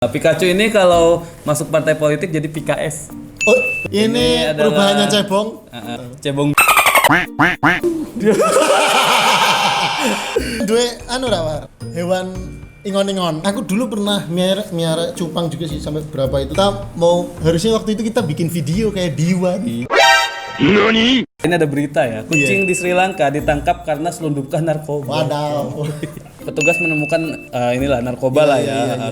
Pikachu ini kalau masuk partai politik jadi PKS. Oh, ini perubahannya cebong. Cebong. Dua rawa hewan ingon-ingon. Aku dulu pernah miara cupang juga sih sampai berapa itu. Harusnya waktu itu kita bikin video kayak Diwan. Nani? Ini ada berita ya, kucing di Sri Lanka ditangkap karena selundupkan narkoba. Wadaw. Petugas menemukan narkoba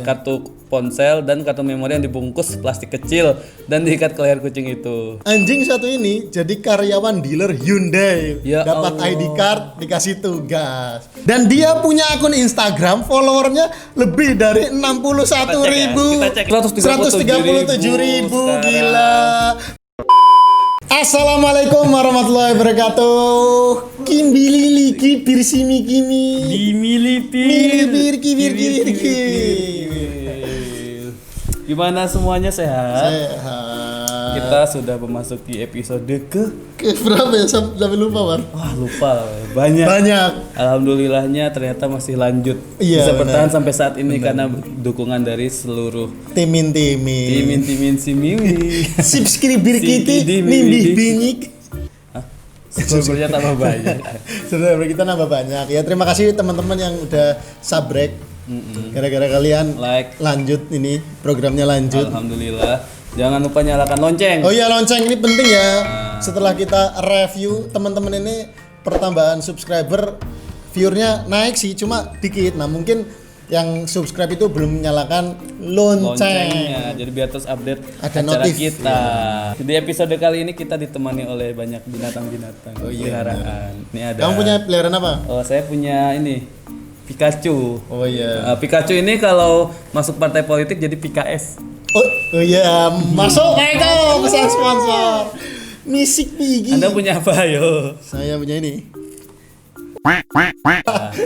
kartu ponsel dan kartu memori yang dibungkus plastik kecil dan diikat ke leher kucing itu. Anjing satu ini jadi karyawan dealer Hyundai. Ya dapat Allah. ID card, dikasih tugas. Dan dia punya akun Instagram, followernya lebih dari 61.000. Kita cek 137.000, gila. Assalamualaikum warahmatullahi wabarakatuh. Kimbilili kibir simi kimi. Dimilipir. Kibir. Gimana semuanya sehat? Sehat. Kita sudah memasuki episode ke berapa ya? Sampai lupa, War. Wah, lupa. Banyak. Alhamdulillahnya ternyata masih lanjut. Iya, Bisa benar. bertahan sampai saat ini karena dukungan dari seluruh Timin. timin si Miwi. Subscriber Si kita Kidi, nimbih Miwi. binyik. Subscribernya tambah banyak. Subscriber kita nambah banyak. Ya terima kasih teman-teman yang udah subrek. Gara-gara kalian Like. lanjut ini programnya lanjut. Alhamdulillah. Jangan lupa nyalakan lonceng. Oh iya, lonceng ini penting ya. Setelah kita review teman-teman ini pertambahan subscriber, viewernya naik sih cuma dikit. Nah mungkin yang subscribe itu belum menyalakan Loncengnya. lonceng. Jadi biar terus update Ada acara notif. kita. Di episode kali ini kita ditemani oleh banyak binatang-binatang peliharaan. Ini ada. Kamu punya peliharaan apa? Oh, saya punya ini Pikachu. Oh iya. Pikachu ini kalau masuk partai politik jadi PKS. Oh iya, masuk itu pesan sponsor. Misik Pigi. Anda punya apa, yo? Saya punya ini.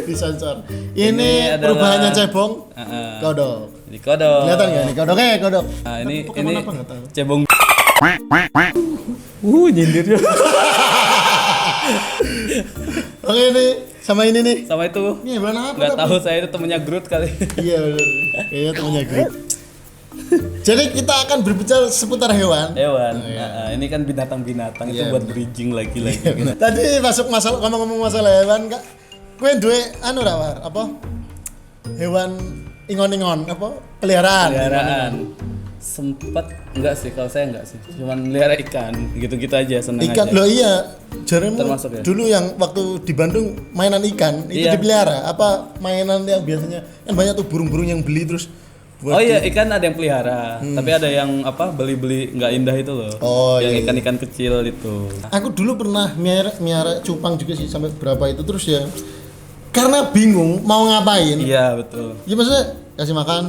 Disensor. Ini Ini adalah- perubahannya cebong. Heeh. Kodok. Jadi kodok. Kelihatan nggak nih kodoknya? Kodok. Nah, ini Pokemon apa nggak tahu. cebong. Nyindir. Oke ini sama ini nih. Sama itu. Ini hewan apa? Nggak tapi? tahu, saya itu temennya Groot kali. Iya benar. Kayaknya temennya Groot. Jadi kita akan berbicara seputar hewan. Hewan. Ini kan binatang-binatang itu Iya, buat bener. bridging lagi. Tadi masuk masalah ngomong masalah hewan kak. Kue duwe rawar apa? Hewan ingon-ingon apa? Peliharaan. Sempet enggak sih, kalau saya enggak sih. Cuman melihara ikan, gitu-gitu aja, seneng Ikan aja. loh iya. Jaremu Termasuk ya? dulu yang waktu di Bandung mainan ikan itu Iya. dipelihara apa mainan yang biasanya kan banyak tuh burung-burung yang beli terus buat Oh iya, ikan ada yang pelihara, tapi ada yang beli-beli nggak indah itu loh. Oh, yang iya. ikan-ikan kecil itu. Aku dulu pernah miara cupang juga sih sampai berapa itu terus ya karena bingung mau ngapain. Iya, betul. Ya maksudnya kasih makan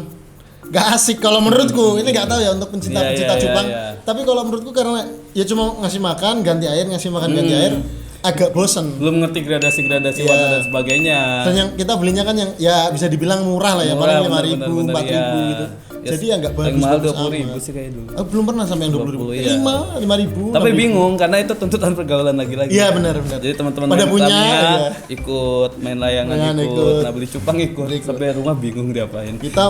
gak asik kalau menurutku. Ini gak tahu ya untuk pencinta-pencinta Iya, cupang. iya. Tapi kalau menurutku karena ya cuma ngasih makan ganti air ganti air agak bosen. Belum ngerti gradasi-gradasi Iya. warna dan sebagainya. Dan yang kita belinya kan yang ya bisa dibilang murah lah ya, Murah, paling 5.000, bener, 4.000 iya. gitu. Ya, Jadi ya nggak paling mahal bagus 20.000 amat. sih kayak dulu. Aku belum pernah sampai yang 20.000. 20, iya. 5.000. Tapi bingung karena itu tuntutan pergaulan lagi-lagi. Iya benar. Jadi teman-teman Pada main punya, Tamiya iya. ikut, main layangan Layangan ikut, ikut. nah beli cupang ikut. Sampai rumah bingung diapain. Kita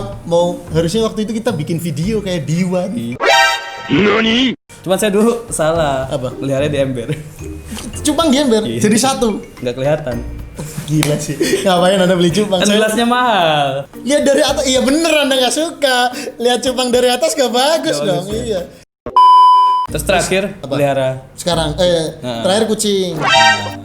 harusnya waktu itu kita bikin video kayak Diwan. Cuman saya dulu salah. Apa? Pelihara di ember. Cupang gember Iya. jadi satu. Nggak kelihatan. Gila sih. Ngapain Anda beli cupang? Kan gelasnya mahal. Lihat dari atas, iya bener Anda nggak suka. Lihat cupang dari atas gak bagus Nggak dong. bagus, Iya. Terus terakhir pelihara. Sekarang terakhir kucing.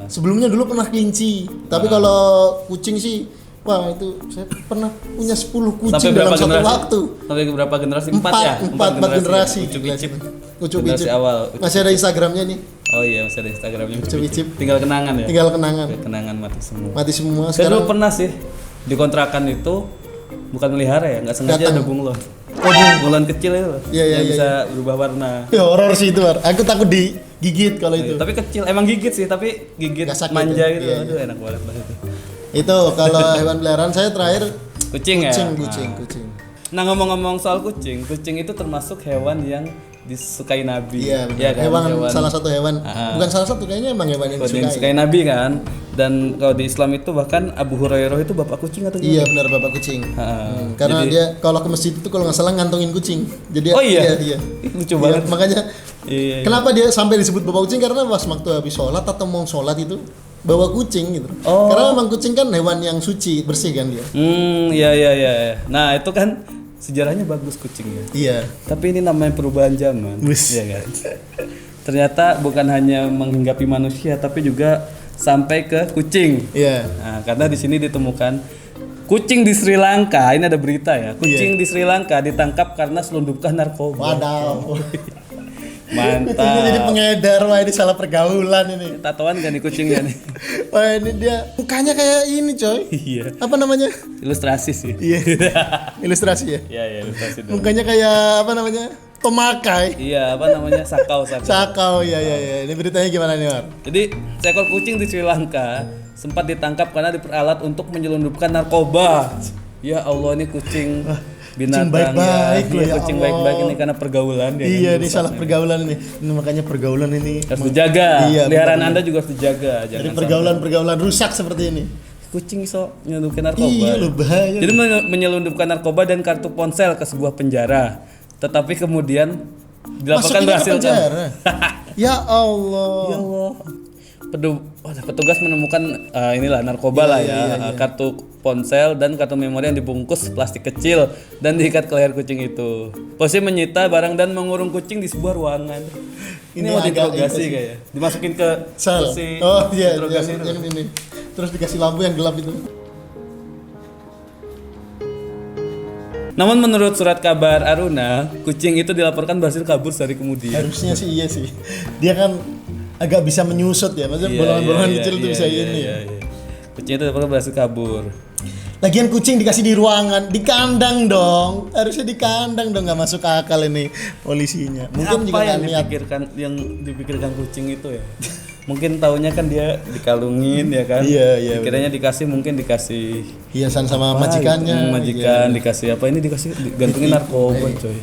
Sebelumnya dulu pernah kelinci. Tapi kalau kucing sih wah itu saya pernah punya 10 kucing Sampai dalam berapa satu generasi? waktu. Sampai berapa generasi? Empat ya? Empat generasi. Ucuk icip. Kucuk Generasi icip. awal. Masih ada Instagramnya nih. Oh iya, masih ada Instagramnya. Ucuk icip. Tinggal kenangan ya. Tinggal kenangan. Kenangan mati semua. Mati semua Saya dulu sekarang. pernah sih di kontrakan itu bukan melihara ya, nggak sengaja Datang. ada bunglon. Oh, Bunglon kecil itu loh, Iya, iya, yang iya, bisa berubah warna. Ya, horor sih itu, War. Aku takut digigit kalau itu. Tapi kecil, emang gigit sih, tapi gigit Nggak sakit manja ya? gitu. Iya, Aduh, enak banget itu. Itu kalau hewan peliharaan saya terakhir Kucing ya. kucing. Nah ngomong-ngomong soal kucing itu termasuk hewan yang disukai Nabi. Iya, Ya benar. kan? Hewan salah satu hewan. Bukan salah satu, kayaknya emang hewan yang Yang disukai. disukai Nabi kan. Dan kalau di Islam itu bahkan Abu Hurairah itu bapak kucing atau Iya gimana? benar, bapak kucing. Karena Jadi- dia kalau ke masjid itu kalau nggak salah ngantongin kucing. Jadi Oh iya? iya. Lucu Iya, banget. makanya Iya. kenapa dia sampai disebut bapak kucing, karena pas waktu habis sholat atau mau sholat itu bawa kucing gitu. Oh. Karena memang kucing kan hewan yang suci, bersih kan dia. Iya. Nah, itu kan sejarahnya bagus kucingnya. Iya. Tapi ini namanya perubahan zaman. Wis. Iya kan? Ternyata bukan hanya menghinggapi manusia tapi juga sampai ke kucing. Iya. Nah, karena di sini ditemukan kucing di Sri Lanka. Ini ada berita ya. Kucing di Sri Lanka ditangkap karena selundupkan narkoba. Wadaw. Mantap. Kucingnya jadi pengedar, wah ini salah pergaulan ini. Tatoan kan nih kucingnya nih. Wah ini dia mukanya kayak ini coy. Iya. Apa namanya? Ilustrasi sih. Iya. Ilustrasi ya. Iya, ilustrasi dong. Mukanya kayak apa namanya? Tomakai. Iya, apa namanya? Sakau. Sakau, iya. Ini beritanya gimana nih, Mar? Jadi, seekor kucing di Sri Lanka sempat ditangkap karena diperalat untuk menyelundupkan narkoba. Ya Allah, ini kucing binatang baik-baik loh, Iya, ya kucing Allah. baik-baik ini karena pergaulan dia. Iya, kan, ini salah rusaknya. pergaulan ini. Ini makanya pergaulan ini Harus dijaga. Iya, Peliharaan benar. Anda juga harus dijaga. dari Jangan pergaulan-pergaulan rusak seperti ini. sampai kucing menyelundupkan narkoba. Iya, loh bahaya. Jadi menyelundupkan narkoba dan kartu ponsel ke sebuah penjara. Tetapi kemudian dilaporkan Masukinnya ke berhasil. penjara. Ya Allah. Ya Allah. Petugas menemukan narkoba lah ya, kartu ponsel dan kartu memori yang dibungkus plastik kecil dan diikat ke leher kucing itu. Polisi menyita barang dan mengurung kucing di sebuah ruangan. Ini mau agak diinterogasi itu sih. kayak, dimasukin ke Sel. kursi Oh iya, interogasi itu. yang ini. Terus dikasih lampu yang gelap itu. Namun menurut surat kabar Aruna, kucing itu dilaporkan berhasil kabur sehari kemudian. Harusnya sih iya sih. Dia kan agak bisa menyusut ya, maksudnya bolongan-bolongan kecil itu bisa ini ya. Iya. Kucing itu dilaporkan berhasil kabur. Lagian kucing dikasih di ruangan, di kandang dong. Harusnya di kandang dong, nggak masuk akal ini polisinya. Mungkin juga apa yang nggak niat. dipikirkan kucing itu ya? Mungkin taunya kan dia dikalungin ya kan? Iya, Dikiranya mungkin dikasih Hiasan sama majikannya. majikan, dikasih apa ini digantungin narkoba coy.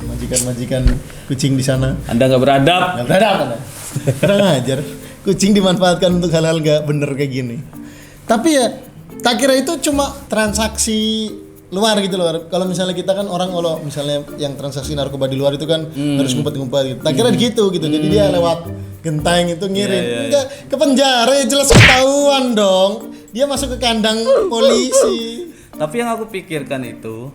Majikan kucing di sana. Anda nggak beradab. Nggak beradab Anda. Kurang ajar. Kucing dimanfaatkan untuk hal-hal nggak bener kayak gini. Tapi ya, tak kira itu cuma transaksi luar gitu loh. Kalau misalnya kita kan orang, kalau misalnya yang transaksi narkoba di luar itu kan harus ngumpet-ngumpet gitu. Tak kira gitu. Jadi dia lewat genteng itu ngirim. Enggak, ke penjara ya jelas ketahuan dong. Dia masuk ke kandang polisi. Tapi yang aku pikirkan itu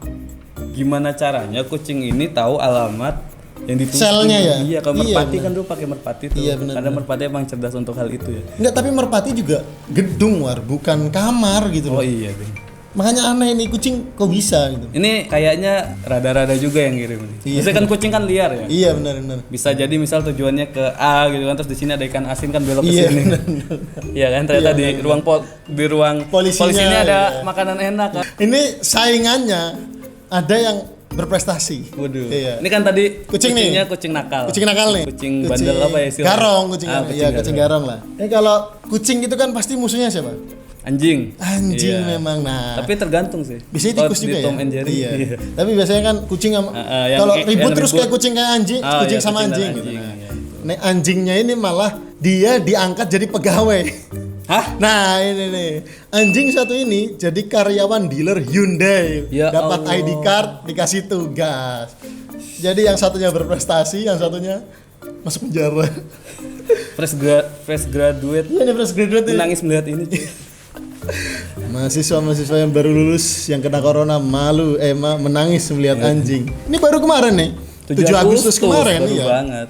gimana caranya kucing ini tahu alamat yang dituju. Selnya ya? Iya, kalau Iya, merpati benar. kan dulu pakai merpati tuh. Iya, benar, Karena merpati emang cerdas untuk hal itu ya. Enggak, tapi merpati juga gedung war, bukan kamar gitu Oh loh. iya, Bing. Makanya aneh nih, kucing kok bisa gitu. Ini kayaknya rada-rada juga yang ngirim nih. Iya. Biasanya kan kucing kan liar ya. Iya benar. Bisa jadi misal tujuannya ke A gitu kan, terus di sini ada ikan asin kan belok ke Iya, sini. benar. Iya kan, ternyata di ruang polisinya ada iya. makanan enak kan. Ini saingannya ada yang berprestasi. Waduh. Iya. Ini kan tadi Kucing nih. kucingnya kucing nakal. Kucing nakal nih. Kucing bandel apa ya istilahnya? Garong, kucing Ah, garong. Iya, kucing garong lah. Ini kalau kucing itu kan pasti musuhnya siapa? Anjing. Anjing Iya. memang. Nah, Tapi tergantung sih. biasanya Kalau tikus di juga Tom ya. and Jerry. Iya. Tapi biasanya kan kucing sama yang kalau kayak- ribut yang terus ribut. kayak kucing kayak anjing, Ah, kucing iya, sama kucing dan anjing gitu. anjing, Nah. iya. Nah, anjingnya ini malah dia diangkat jadi pegawai. Hah? Nah, ini nih. Anjing satu ini jadi karyawan dealer Hyundai. Ya Dapat Allah. ID card, dikasih tugas. Jadi yang satunya berprestasi, yang satunya masuk penjara. Fresh graduate Iya, ini fresh graduate ini. menangis melihat ini. cuy. Mahasiswa yang baru lulus yang kena corona menangis melihat anjing. Ini baru kemarin nih. 7 Agustus kemarin baru iya. banget.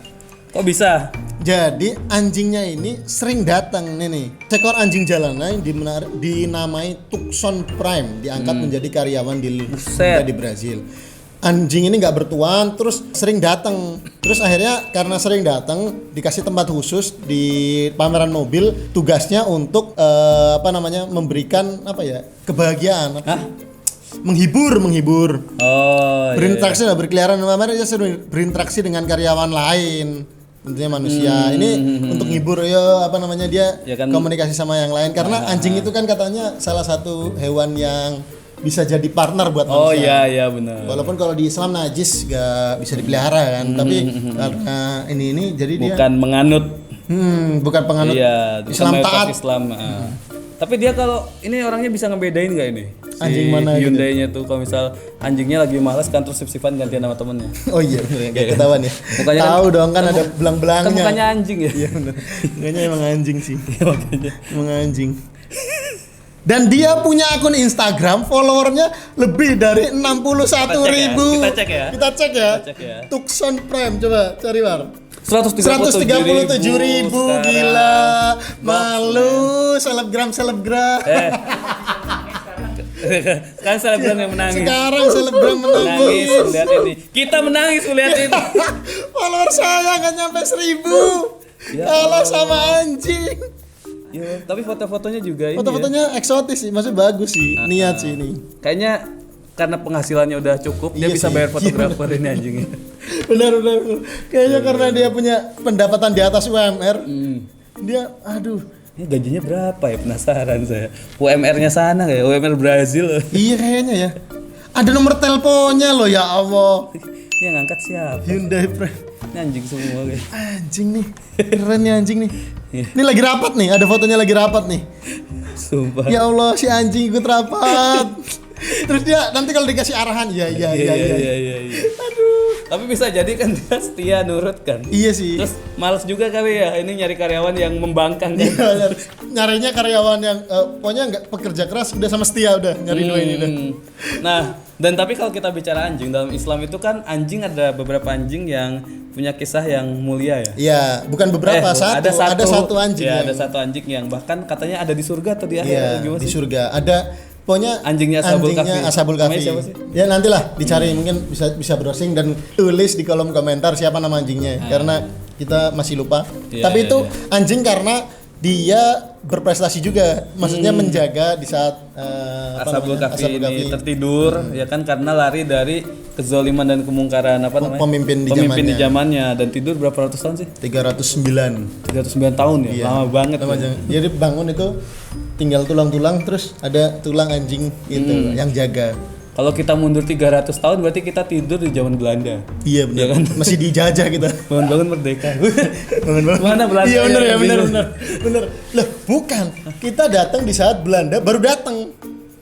Kok bisa? Jadi anjingnya ini sering datang nih. Seekor anjing jalanan dinamai Tucson Prime diangkat menjadi karyawan Buset. di Brazil. Anjing ini nggak bertuan, terus sering datang. Terus akhirnya karena sering datang, dikasih tempat khusus di pameran mobil. Tugasnya untuk memberikan kebahagiaan, Hah? menghibur. Oh, iya. Berinteraksi lah, berkeliaran pameran, dia sering berinteraksi dengan karyawan lain, tentunya manusia. Ini untuk ngibur dia Ya kan. komunikasi sama yang lain karena anjing itu kan katanya salah satu hewan yang bisa jadi partner buat Oh manusia. iya benar. Walaupun kalau di Islam najis gak bisa dipelihara kan, tapi karena ini jadi dia Bukan menganut. bukan penganut Iya, Islam mayoritas taat. Islam. Tapi dia kalau ini orangnya bisa ngebedain nggak ini? Anjing mana gitu? Hyundai-nya tuh kalau misal anjingnya lagi malas kan terus sip-sipan gantian sama temennya. Oh iya, bener, gak ketahuan ya. Mukanya Tahu dong kan ada Kan belang-belangnya. mukanya anjing ya. Iya benar. Mukanya emang anjing sih. Makanya. Emang anjing. Dan dia punya akun Instagram, followernya lebih dari 61.000. Kita cek ya. Kita cek ya. Kita cek ya. Tucson Prime, coba cari War. 137.000 gila. Malu selebgram. Sekarang selebgram yang menangis. Sekarang selebgram Menangis menangis. melihat ini. Kita menangis melihat ini. Follower saya nggak nyampe 1.000. Ya Kalah sama anjing. Ya, tapi foto-fotonya juga ini. Foto-fotonya eksotis sih, maksudnya bagus sih. Niat sih ini. Kayaknya karena penghasilannya udah cukup, dia Iya bisa sih. bayar fotografer ini anjingnya. Benar. Kayaknya karena dia punya pendapatan di atas UMR. Dia aduh. Ini gajinya berapa ya? Penasaran saya. UMR-nya sana kayak UMR Brazil. Iya kayaknya ya. Ada nomor teleponnya loh, ya Allah. Ini yang ngangkat siapa? Hyundai Prime. Ini anjing semua kayak. Anjing nih. Keren nih anjing nih. Iya. Ini lagi rapat nih, ada fotonya lagi rapat nih. Sumpah. Ya Allah, si anjing ikut rapat. Terus dia nanti kalau dikasih arahan, iya. Iya. Aduh. Tapi bisa jadi kan dia setia nurut kan. Iya sih. Terus males juga kali ya ini nyari karyawan yang membangkang kan. Iya, nyarinya karyawan yang pokoknya nggak pekerja keras, udah sama setia udah nyari dua ini udah. Nah, dan tapi kalau kita bicara anjing dalam Islam itu kan anjing ada beberapa anjing yang punya kisah yang mulia ya. Iya, bukan beberapa, Ada satu anjing. Ya, yang- ada satu anjing yang bahkan katanya ada di surga atau di Iya, akhirat gimana di sih? surga. Ada pokoknya Anjingnya Ashabul Kahfi. Ashabul Namanya Kahfi. siapa sih? Ya nantilah dicari, mungkin bisa browsing dan tulis di kolom komentar siapa nama anjingnya karena kita masih lupa. Iya, Tapi iya, itu anjing karena dia berprestasi juga, maksudnya menjaga di saat Ashabul Kahfi Ashabul ini Kahfi. tertidur ya kan karena lari dari kezaliman dan kemungkaran Pemimpin di di zamannya dan tidur berapa ratus tahun sih? 309. 309 tahun ya. Iya. Lama banget. Lama ya. jangan. Jadi bangun itu tinggal tulang-tulang, terus ada tulang anjing itu yang jaga. Kalau kita mundur 300 tahun berarti kita tidur di zaman Belanda. Iya benar. Iya kan? Masih dijajah kita. Bangun-bangun merdeka. Bangun-bangun. Mana Belanda? Iya benar ya, Yang benar. Loh, bukan. Kita datang di saat Belanda baru datang.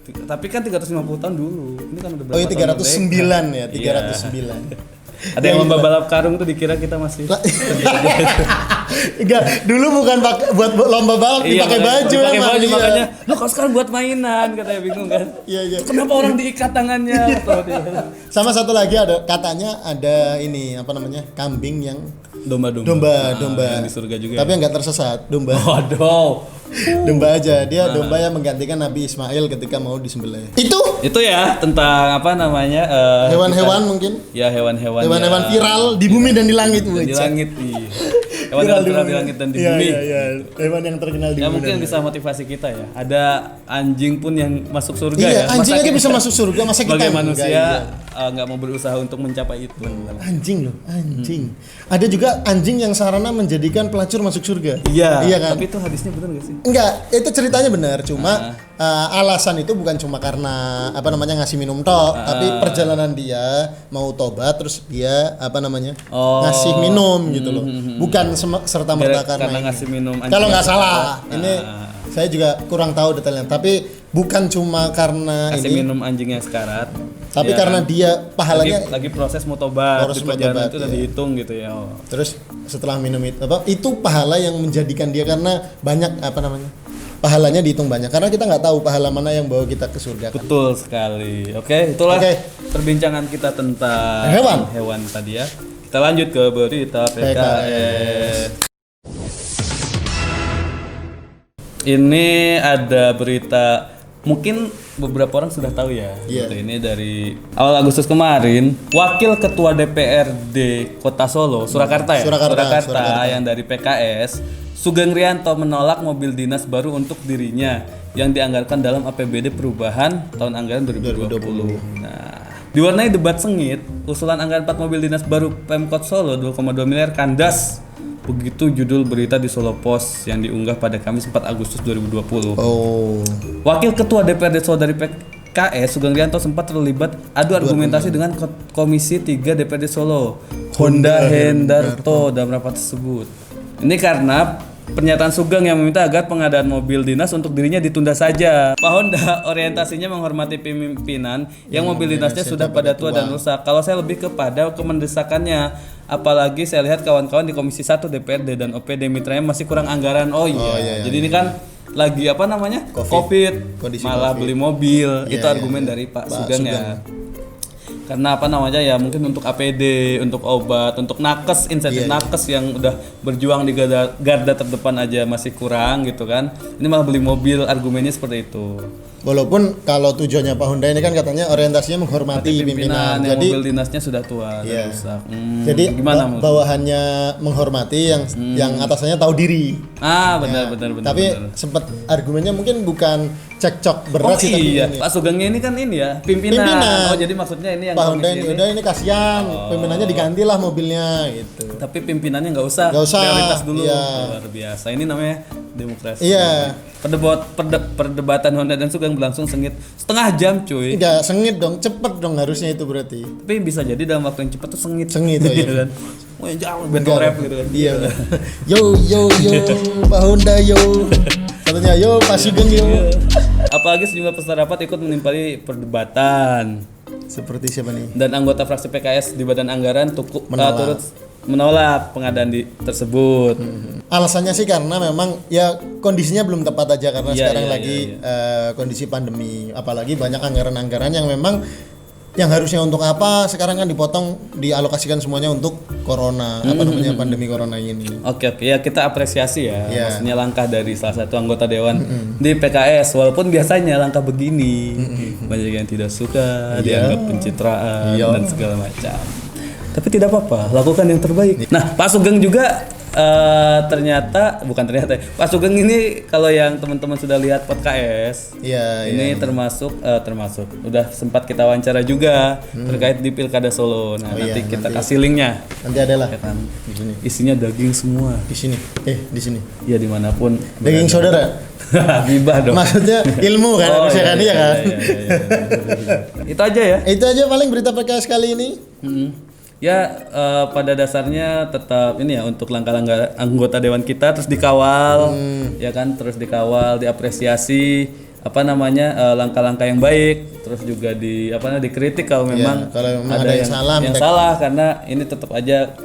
Tapi kan 350 tahun dulu. Ini kan udah berapa Oh iya, tahun 309 ya, merdeka? 309. Iya. Ada yang lomba balap karung tuh dikira kita masih. Enggak, dulu bukan buat lomba balap, dipakai baju dipakai emang, baju iya. makanya. Lo kalau sekarang buat mainan katanya bingung kan. Iya. Kenapa orang diikat tangannya? Sama satu lagi ada katanya ada ini apa namanya? Kambing yang Domba-domba. domba. Yang di surga juga. Tapi yang enggak tersesat, domba. Waduh. Domba aja. Dia domba yang menggantikan Nabi Ismail ketika mau disembelih. Itu ya tentang apa namanya? hewan-hewan kita- mungkin. Ya hewan-hewan. Hewan-hewan viral di bumi dan di langit, Dan di Wicca. langit iya. Hewan-hewan viral di langit dan di Iya, bumi. Iya. Hewan yang terkenal di Ya bumi. mungkin dan- bisa motivasi kita ya. Ada anjing pun yang masuk surga Iya, ya. anjing Masa aja kita bisa masuk surga, masa kita sebagai enggak, manusia iya. nggak mau berusaha untuk mencapai itu. Anjing loh, anjing. Ada juga anjing yang sarana menjadikan pelacur masuk surga. Iya. Iya kan? Tapi itu hadisnya benar nggak sih? Enggak, itu ceritanya benar, cuma alasan itu bukan cuma karena apa namanya ngasih minum tok, tapi perjalanan dia mau tobat terus dia apa namanya Oh. ngasih minum gitu loh. Bukan serta merta Karena karena ini. ngasih minum anjing Kalau nggak yang salah, sekarat. ini saya juga kurang tahu detailnya, tapi bukan cuma karena Kasih ini, minum anjing yang sekarat. tapi Ya karena kan? dia pahalanya lagi proses mau tobat, Proses di mau perjalanan tobat, itu udah iya. dihitung gitu ya. Oh. terus setelah minum itu pahala yang menjadikan dia karena banyak apa namanya pahalanya dihitung banyak karena kita nggak tahu pahala mana yang bawa kita ke surga kan. Betul sekali. Oke, itulah Oke. perbincangan kita tentang Hewan. tadi ya. Kita lanjut ke berita PKS. Ini ada berita mungkin beberapa orang sudah tahu ya. Iya. Gitu. Ini dari awal Agustus kemarin, Wakil Ketua DPRD Kota Solo, Surakarta ya. Surakarta. Yang dari PKS, Sugeng Rianto menolak mobil dinas baru untuk dirinya yang dianggarkan dalam APBD perubahan tahun anggaran 2020. Nah, diwarnai debat sengit, usulan anggaran 4 mobil dinas baru Pemkot Solo 2,2 miliar kandas. Begitu judul berita di Solo Post yang diunggah pada Kamis 4 Agustus 2020. Oh. Wakil Ketua DPRD Solo dari PKS PKS, Sugeng Rianto sempat terlibat adu argumentasi dengan Komisi 3 DPRD Solo, Honda Hendarto dalam rapat tersebut. Ini karena pernyataan Sugeng yang meminta agar pengadaan mobil dinas untuk dirinya ditunda saja. Pak Honda orientasinya menghormati pimpinan yang mobil dinasnya sudah pada tua dan rusak. Kalau saya lebih kepada kemendesakannya. Apalagi saya lihat kawan-kawan di Komisi 1 DPRD dan OPD mitranya masih kurang anggaran. Jadi ini kan lagi apa namanya? COVID. Malah beli mobil. Itu argumen dari Pak Sugeng ya. Karena apa namanya ya, mungkin untuk APD, untuk obat, untuk nakes, insentif nakes yang udah berjuang di garda terdepan aja masih kurang gitu kan. Ini malah beli mobil, argumennya seperti itu. Walaupun kalau tujuannya Pak Honda ini kan katanya orientasinya menghormati pimpinan. Jadi mobil dinasnya sudah tua dan rusak. Jadi gimana bawahannya menghormati yang atasannya tahu diri. Benar. Tapi sempat argumennya mungkin bukan cekcok berat sih, iya. Pak Sugengnya ini kan ini ya pimpinan. Jadi maksudnya ini yang Pak Honda ini udah ini kasihan, pimpinannya digantilah mobilnya gitu. Tapi pimpinannya nggak usah. Prioritas dulu. Luar biasa. Ini namanya demokrasi. Iya. Perdebatan Honda dan Sugeng berlangsung sengit setengah jam cuy. Enggak sengit dong, cepet dong harusnya itu berarti. Tapi bisa jadi dalam waktu yang cepat tuh sengit ya. Kan. Oh yang jauh battle rap gitu kan. Iya. Yo Pak Honda yo. Katanya yo Pak Sugeng yo. Apalagi sejumlah peserta rapat ikut menimpali perdebatan. Seperti siapa nih? Dan anggota fraksi PKS di Badan Anggaran turut menolak pengadaan tersebut. Alasannya sih karena memang ya kondisinya belum tepat aja karena sekarang lagi kondisi pandemi, apalagi banyak anggaran-anggaran yang memang yang harusnya untuk apa sekarang kan dipotong, dialokasikan semuanya untuk corona, pandemi corona ini. Oke ya kita apresiasi ya. Maksudnya langkah dari salah satu anggota dewan di PKS, walaupun biasanya langkah begini banyak yang tidak suka, dianggap pencitraan dan segala macam. Tapi tidak apa-apa, lakukan yang terbaik. Nah, Pak Sugeng juga Pak Sugeng ini kalau yang teman-teman sudah lihat podcast, ini termasuk udah sempat kita wawancara juga terkait di Pilkada Solo. Nah, nanti kita kasih linknya. Nanti adalah ya kan? Di sini. Isinya daging semua. Di sini. Di sini. Ya dimanapun. Daging saudara. Gibah dong. Maksudnya ilmu kan, harusnya kan ya kan. Itu aja ya. Itu aja paling berita PKS kali ini. Ya pada dasarnya tetap ini ya untuk langkah-langkah anggota dewan kita terus dikawal, ya kan, terus dikawal, diapresiasi langkah-langkah yang baik, terus juga dikritik kalau memang ada yang salah karena ini tetap aja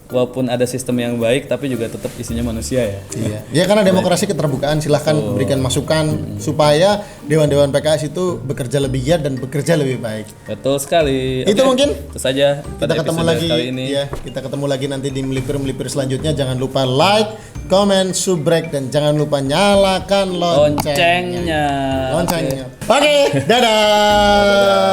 walaupun ada sistem yang baik tapi juga tetap isinya manusia ya. Iya. Ya karena demokrasi keterbukaan, silahkan berikan masukan supaya dewan-dewan PKS itu bekerja lebih giat dan bekerja lebih baik. Betul sekali. Itu mungkin itu saja kita ketemu lagi kali ini. Ya, kita ketemu lagi nanti di melipir selanjutnya. Jangan lupa like, comment, subrek dan jangan lupa nyalakan loncengnya. Oke, dadah.